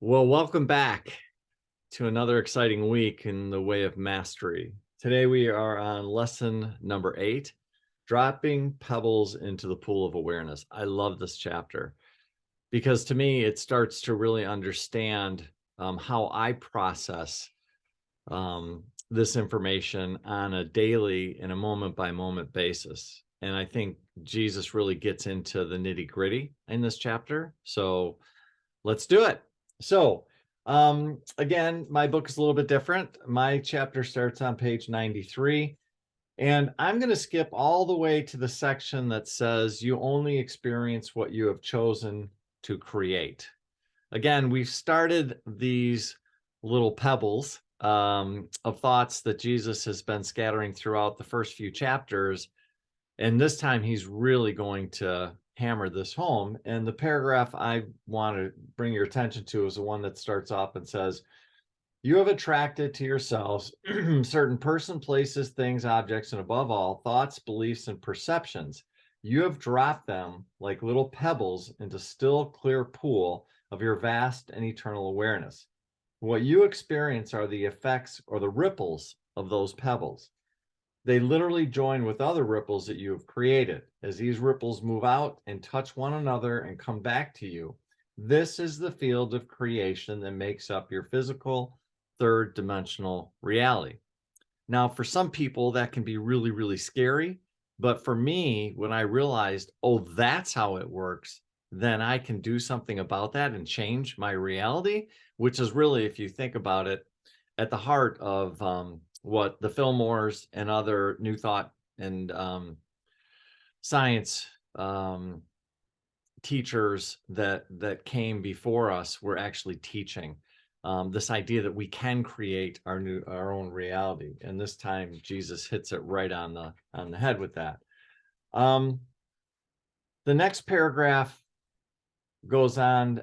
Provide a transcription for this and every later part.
Well, welcome back to another exciting week in the way of mastery. Today we are on lesson number 8, dropping pebbles into the pool of awareness. I love this chapter because to me it starts to really understand how I process this information on a daily and a moment by moment basis. And I think Jesus really gets into the nitty gritty in this chapter. So let's do it. So, again, my book is a little bit different. My chapter starts on page 93, and I'm going to skip all the way to the section that says you only experience what you have chosen to create. Again, we've started these little pebbles of thoughts that Jesus has been scattering throughout the first few chapters, and this time he's really going to hammer this home. And the paragraph I want to bring your attention to is the one that starts off and says, you have attracted to yourselves certain person, places, things, objects, and above all, thoughts, beliefs, and perceptions. You have dropped them like little pebbles into still, clear pool of your vast and eternal awareness. What you experience are the effects or the ripples of those pebbles. They literally join with other ripples that you have created. As these ripples move out and touch one another and come back to you, this is the field of creation that makes up your physical third dimensional reality. Now, for some people, that can be really, really scary. But for me, when I realized, oh, that's how it works, then I can do something about that and change my reality, which is really, if you think about it, at the heart of what the Fillmores and other New Thought and science teachers that came before us were actually teaching. This idea that we can create our own reality, and this time Jesus hits it right on the head with that. The next paragraph goes on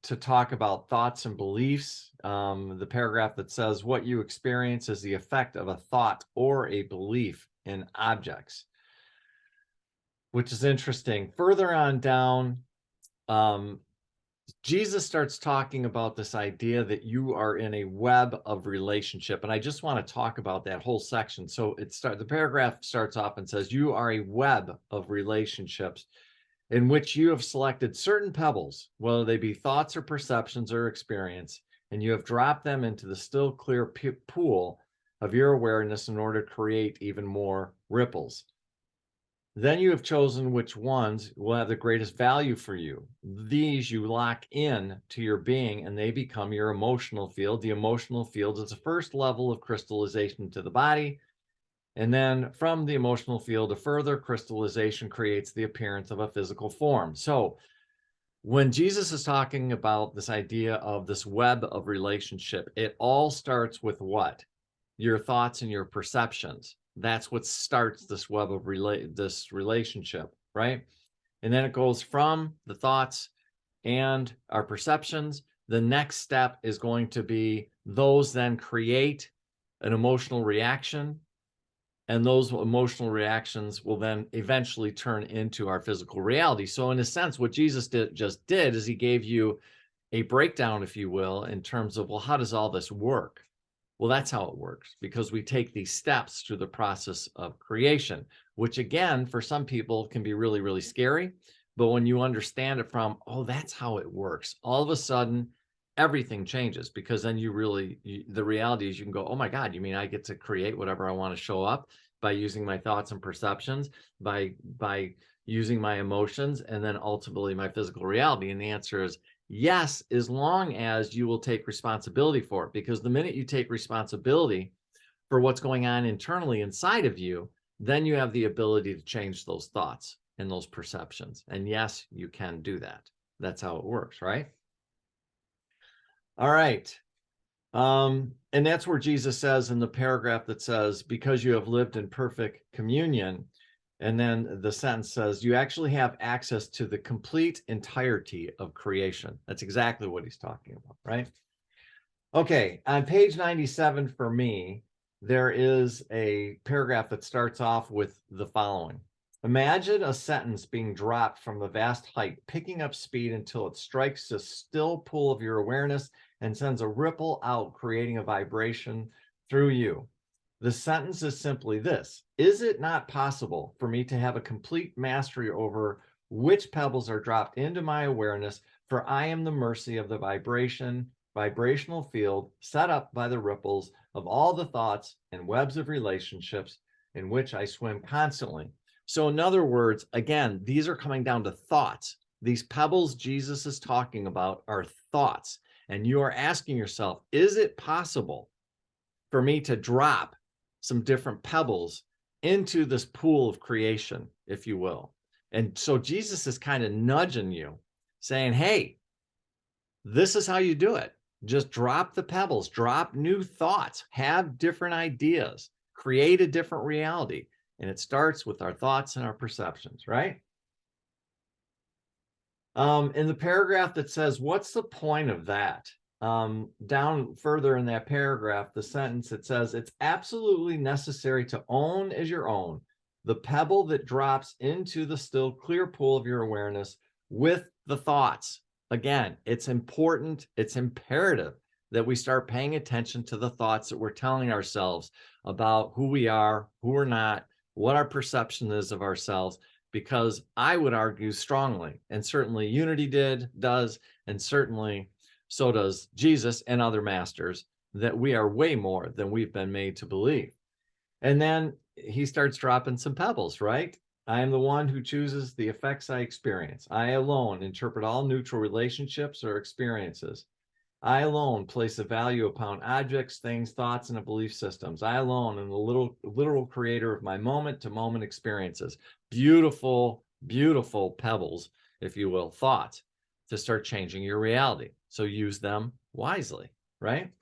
to talk about thoughts and beliefs. The paragraph that says what you experience is the effect of a thought or a belief in objects, which is interesting. Further on down, Jesus starts talking about this idea that you are in a web of relationship. And I just want to talk about that whole section. So the paragraph starts off and says, you are a web of relationships in which you have selected certain pebbles, whether they be thoughts or perceptions or experience, and you have dropped them into the still clear pool of your awareness in order to create even more ripples. Then you have chosen which ones will have the greatest value for you. These you lock in to your being and they become your emotional field. The emotional field is the first level of crystallization to the body. And then from the emotional field, a further crystallization creates the appearance of a physical form. So when Jesus is talking about this idea of this web of relationship, it all starts with what? Your thoughts and your perceptions. That's what starts this web of this relationship, right? And then it goes from the thoughts and our perceptions. The next step is going to be those then create an emotional reaction, and those emotional reactions will then eventually turn into our physical reality. So in a sense, what Jesus just did is he gave you a breakdown, if you will, in terms of, well, how does all this work? Well, that's how it works, because we take these steps through the process of creation, which again, for some people can be really, really scary. But when you understand it from, oh, that's how it works, all of a sudden, everything changes, because then the reality is you can go, oh my God, you mean I get to create whatever I want to show up by using my thoughts and perceptions, by using my emotions, and then ultimately my physical reality? And the answer is yes, as long as you will take responsibility for it, because the minute you take responsibility for what's going on internally inside of you, then you have the ability to change those thoughts and those perceptions. And yes, you can do that. That's how it works, right? All right. And that's where Jesus says in the paragraph that says, because you have lived in perfect communion. And then the sentence says, you actually have access to the complete entirety of creation. That's exactly what he's talking about, right? Okay, on page 97 for me, there is a paragraph that starts off with the following. Imagine a sentence being dropped from a vast height, picking up speed until it strikes a still pool of your awareness and sends a ripple out, creating a vibration through you. The sentence is simply this: is it not possible for me to have a complete mastery over which pebbles are dropped into my awareness? For I am the mercy of the vibrational field set up by the ripples of all the thoughts and webs of relationships in which I swim constantly. So, in other words, again, these are coming down to thoughts. These pebbles Jesus is talking about are thoughts. And you are asking yourself, is it possible for me to drop some different pebbles into this pool of creation, if you will? And so Jesus is kind of nudging you, saying, hey, this is how you do it. Just drop the pebbles, drop new thoughts, have different ideas, create a different reality. And it starts with our thoughts and our perceptions, right? In the paragraph that says, what's the point of that? Down further in that paragraph, the sentence, it says, it's absolutely necessary to own as your own the pebble that drops into the still clear pool of your awareness with the thoughts. Again, it's important, it's imperative that we start paying attention to the thoughts that we're telling ourselves about who we are, who we're not, what our perception is of ourselves, because I would argue strongly, and certainly Unity does, and certainly so does Jesus and other masters, that we are way more than we've been made to believe. And then he starts dropping some pebbles, right? I am the one who chooses the effects I experience. I alone interpret all neutral relationships or experiences. I alone place a value upon objects, things, thoughts, and belief systems. I alone am the literal creator of my moment-to-moment experiences. Beautiful, beautiful pebbles, if you will, thoughts to start changing your reality. So use them wisely, right?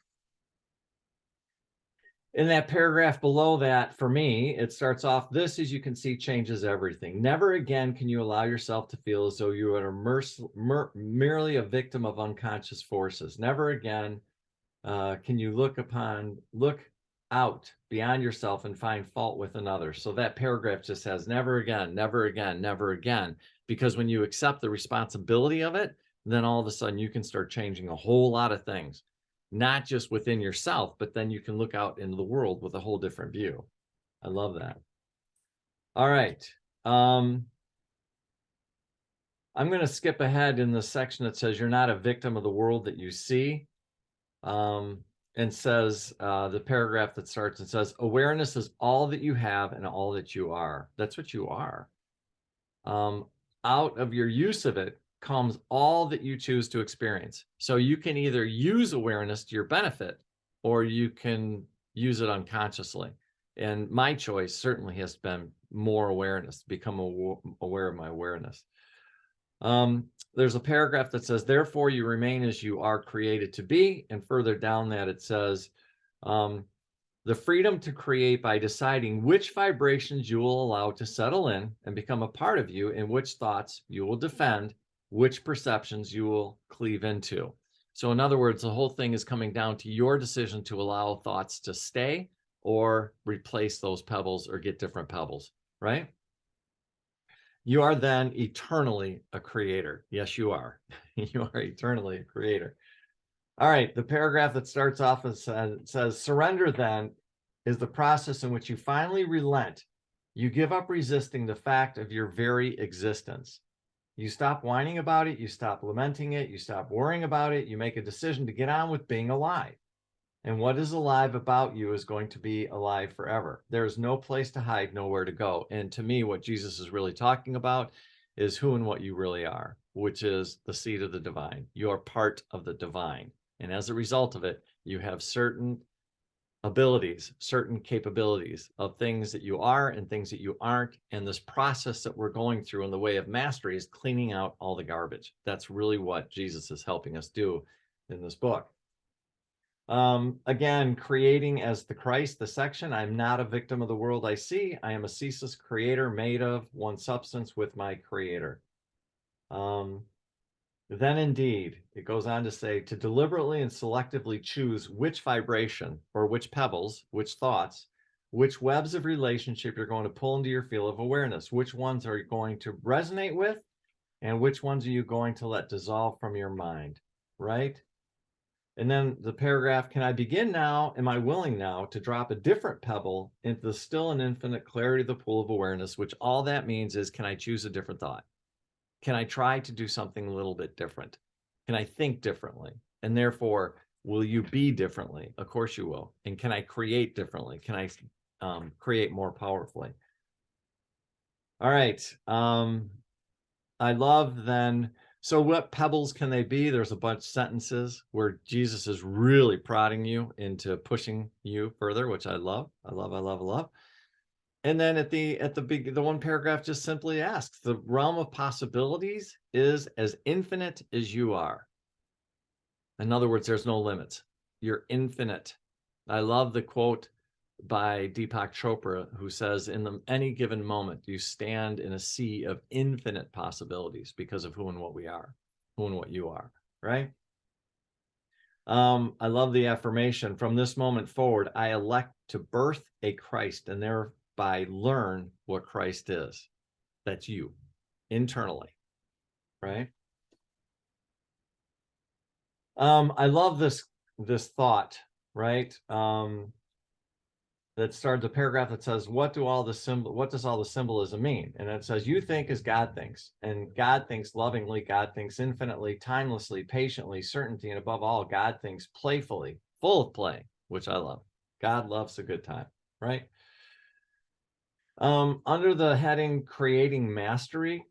In that paragraph below that, for me, it starts off, this, as you can see, changes everything. Never again can you allow yourself to feel as though you are merely a victim of unconscious forces. Never again can you look out beyond yourself and find fault with another. So that paragraph just says, never again, never again, never again. Because when you accept the responsibility of it, then all of a sudden you can start changing a whole lot of things, not just within yourself, but then you can look out into the world with a whole different view. I love that. All right. I'm going to skip ahead in the section that says you're not a victim of the world that you see. And says, the paragraph that starts and says, awareness is all that you have and all that you are. That's what you are. Out of your use of it comes all that you choose to experience. So you can either use awareness to your benefit, or you can use it unconsciously. And my choice certainly has been more awareness, become aware of my awareness. There's a paragraph that says, therefore you remain as you are created to be. And further down that it says, the freedom to create by deciding which vibrations you will allow to settle in and become a part of you, and which thoughts you will defend, which perceptions you will cleave into. So in other words, the whole thing is coming down to your decision to allow thoughts to stay or replace those pebbles or get different pebbles, right? You are then eternally a creator. Yes, you are. You are eternally a creator. All right, the paragraph that starts off and says, surrender then is the process in which you finally relent. You give up resisting the fact of your very existence. You stop whining about it. You stop lamenting it. You stop worrying about it. You make a decision to get on with being alive. And what is alive about you is going to be alive forever. There is no place to hide, nowhere to go. And to me, what Jesus is really talking about is who and what you really are, which is the seed of the divine. You are part of the divine. And as a result of it, you have certain abilities, certain capabilities of things that you are and things that you aren't. And this process that we're going through in the way of mastery is cleaning out all the garbage. That's really what Jesus is helping us do in this book. Again, creating as the Christ, the section, I'm not a victim of the world I see. I am a ceaseless creator made of one substance with my creator. Then indeed, it goes on to say, to deliberately and selectively choose which vibration or which pebbles, which thoughts which webs of relationship you're going to pull into your field of awareness. Which ones are you going to resonate with, and which ones are you going to let dissolve from your mind, right? And then the paragraph, can I begin now? Am I willing now to drop a different pebble into the still and infinite clarity of the pool of awareness, which all that means is, can I choose a different thought? Can I try to do something a little bit different? Can I think differently? And therefore, will you be differently? Of course you will. And can I create differently? Can I create more powerfully? All right. I love then, so what pebbles can they be? There's a bunch of sentences where Jesus is really prodding you into pushing you further, which I love. I love, I love, I love. And then at the one paragraph just simply asks, the realm of possibilities is as infinite as you are. In other words, there's no limits. You're infinite. I love the quote by Deepak Chopra, who says, in any given moment, you stand in a sea of infinite possibilities because of who and what we are, who and what you are, right? I love the affirmation, from this moment forward, I elect to birth a Christ and thereby learn what Christ is. That's you, internally, right? I love this thought, right? That starts a paragraph that says, what does all the symbolism mean? And it says, you think as God thinks, and God thinks lovingly, God thinks infinitely, timelessly, patiently, certainty, and above all, God thinks playfully, full of play, which I love. God loves a good time, right? Under the heading creating mastery,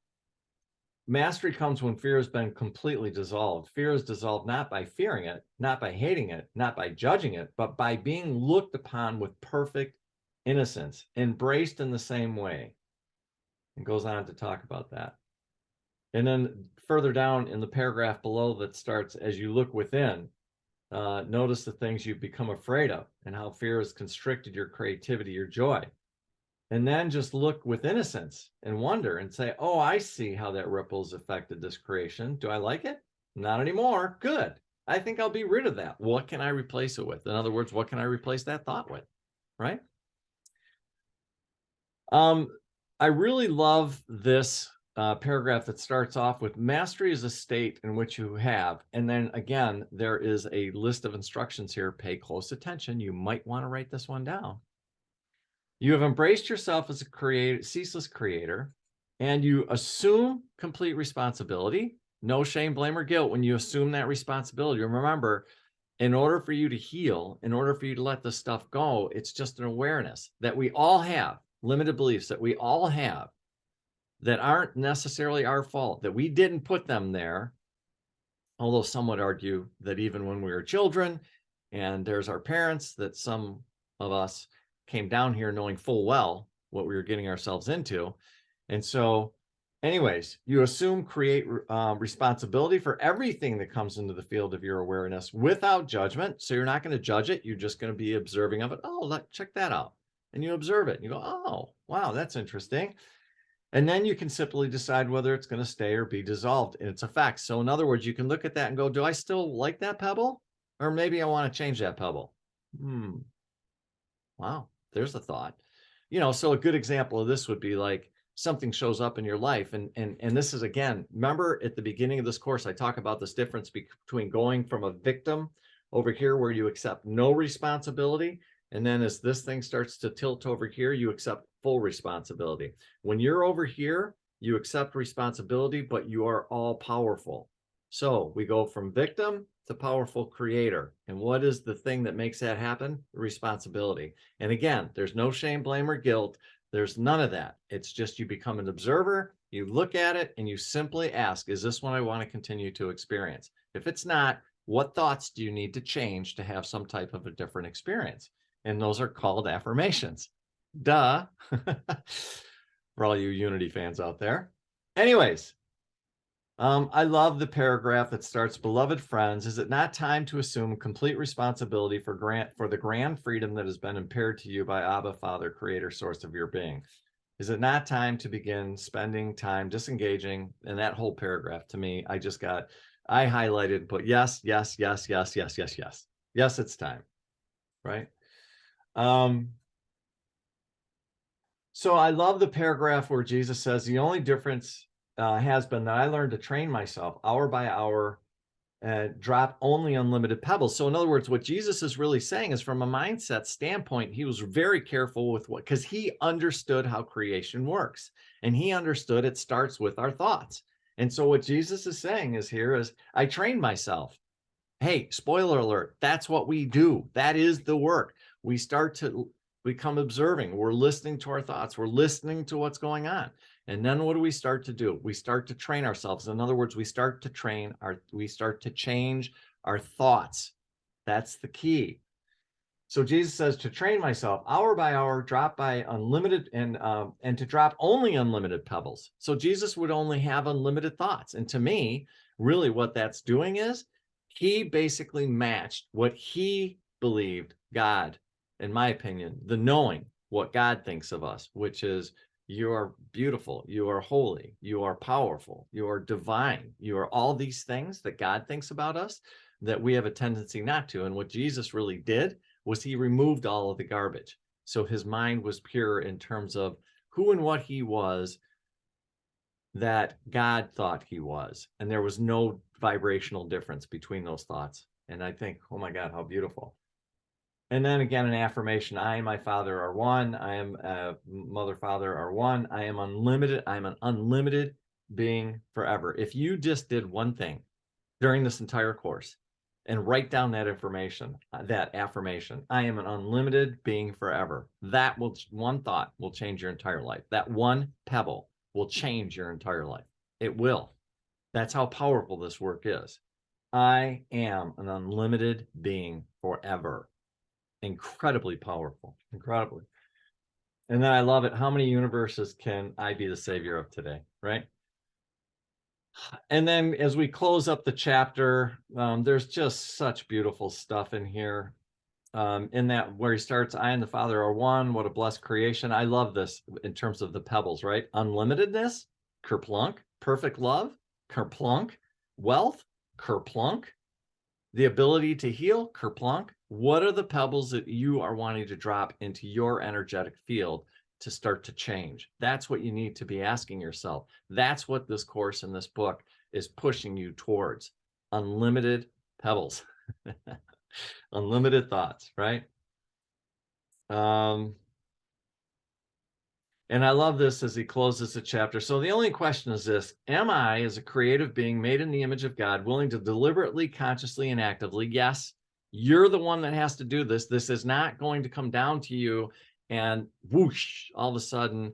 mastery comes when fear has been completely dissolved. Fear is dissolved not by fearing it, not by hating it, not by judging it, but by being looked upon with perfect innocence, embraced in the same way. It goes on to talk about that. And then further down in the paragraph below that starts, as you look within, notice the things you've become afraid of and how fear has constricted your creativity, your joy. And then just look with innocence and wonder and say, oh, I see how that ripple has affected this creation. Do I like it? Not anymore. Good. I think I'll be rid of that. What can I replace it with? In other words, what can I replace that thought with? Right? I really love this paragraph that starts off with, mastery is a state in which you have. And then again, there is a list of instructions here. Pay close attention. You might want to write this one down. You have embraced yourself as a creator, ceaseless creator, and you assume complete responsibility. No shame, blame, or guilt when you assume that responsibility. Remember, in order for you to heal, in order for you to let this stuff go, it's just an awareness that we all have, limited beliefs that we all have that aren't necessarily our fault, that we didn't put them there. Although some would argue that even when we were children, and there's our parents, that some of us came down here knowing full well what we were getting ourselves into. And so anyways, you assume responsibility for everything that comes into the field of your awareness without judgment. So you're not going to judge it. You're just going to be observing of it. Oh, check that out. And you observe it and you go, oh, wow, that's interesting. And then you can simply decide whether it's going to stay or be dissolved in its effects. So in other words, you can look at that and go, do I still like that pebble? Or maybe I want to change that pebble. Wow, there's a thought. So a good example of this would be like something shows up in your life. And this is, again, remember at the beginning of this course, I talk about this difference between going from a victim over here where you accept no responsibility. And then as this thing starts to tilt over here, you accept full responsibility. When you're over here, you accept responsibility, but you are all powerful. So we go from victim to powerful creator. And what is the thing that makes that happen? Responsibility. And again, there's no shame, blame, or guilt. There's none of that. It's just you become an observer, you look at it, and you simply ask, is this one I want to continue to experience? If it's not, what thoughts do you need to change to have some type of a different experience? And those are called affirmations. Duh. For all you Unity fans out there. Anyways, I love the paragraph that starts, beloved friends, is it not time to assume complete responsibility for the grand freedom that has been impaired to you by Abba, Father, creator, source of your being? Is it not time to begin spending time disengaging? And that whole paragraph to me, I highlighted, but yes, yes, yes, yes, yes, yes, yes. Yes, it's time, right? So I love the paragraph where Jesus says the only difference has been that I learned to train myself hour by hour and drop only unlimited pebbles. So in other words, what Jesus is really saying is from a mindset standpoint, he was very careful with what, because he understood how creation works. And he understood it starts with our thoughts. And so what Jesus is saying is here is I trained myself. Hey, spoiler alert, that's what we do. That is the work. We start to become observing. We're listening to our thoughts. We're listening to what's going on. And then what do we start to do? We start to train ourselves. In other words, we start to change our thoughts. That's the key. So Jesus says to train myself hour by hour, drop by unlimited and to drop only unlimited pebbles. So Jesus would only have unlimited thoughts. And to me, really what that's doing is he basically matched what he believed God, in my opinion, the knowing what God thinks of us, which is you are beautiful, you are holy, you are powerful, you are divine, you are all these things that God thinks about us that we have a tendency not to. And what Jesus really did was he removed all of the garbage. So his mind was pure in terms of who and what he was that God thought he was. And there was no vibrational difference between those thoughts. And I think, oh my God, how beautiful. And then again, an affirmation, I and my Father are one. I am mother, father are one. I am unlimited. I'm an unlimited being forever. If you just did one thing during this entire course and write down that information, that affirmation, I am an unlimited being forever. One thought will change your entire life. That one pebble will change your entire life. It will. That's how powerful this work is. I am an unlimited being forever. Incredibly powerful, incredibly. And then I love it. How many universes can I be the savior of today, right? And then as we close up the chapter, there's just such beautiful stuff in here. In that where he starts, I and the Father are one. What a blessed creation. I love this in terms of the pebbles, right? Unlimitedness, kerplunk. Perfect love, kerplunk. Wealth, kerplunk. The ability to heal, kerplunk. What are the pebbles that you are wanting to drop into your energetic field to start to change? That's what you need to be asking yourself. That's what this course and this book is pushing you towards. Unlimited pebbles. Unlimited thoughts, right? And I love this as he closes the chapter. So the only question is this: am I, as a creative being made in the image of God, willing to deliberately, consciously, and actively? Yes, you're the one that has to do this. This is not going to come down to you and whoosh, all of a sudden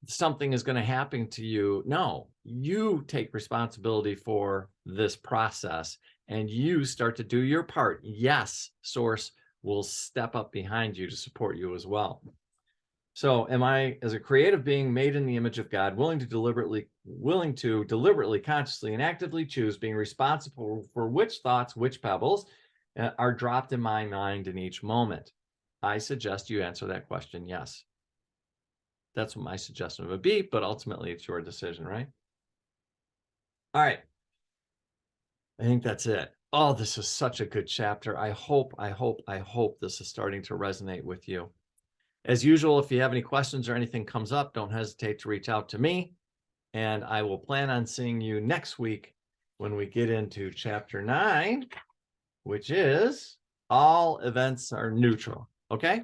something is going to happen to you. No, you take responsibility for this process and you start to do your part. Yes, Source will step up behind you to support you as well. So am I, as a creative being made in the image of God, willing to deliberately, consciously, and actively choose being responsible for which thoughts, which pebbles are dropped in my mind in each moment? I suggest you answer that question, yes. That's what my suggestion would be, but ultimately it's your decision, right? All right. I think that's it. Oh, this is such a good chapter. I hope this is starting to resonate with you. As usual, if you have any questions or anything comes up, don't hesitate to reach out to me. And I will plan on seeing you next week when we get into chapter 9, which is all events are neutral. Okay?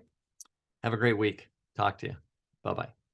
Have a great week. Talk to you. Bye-bye.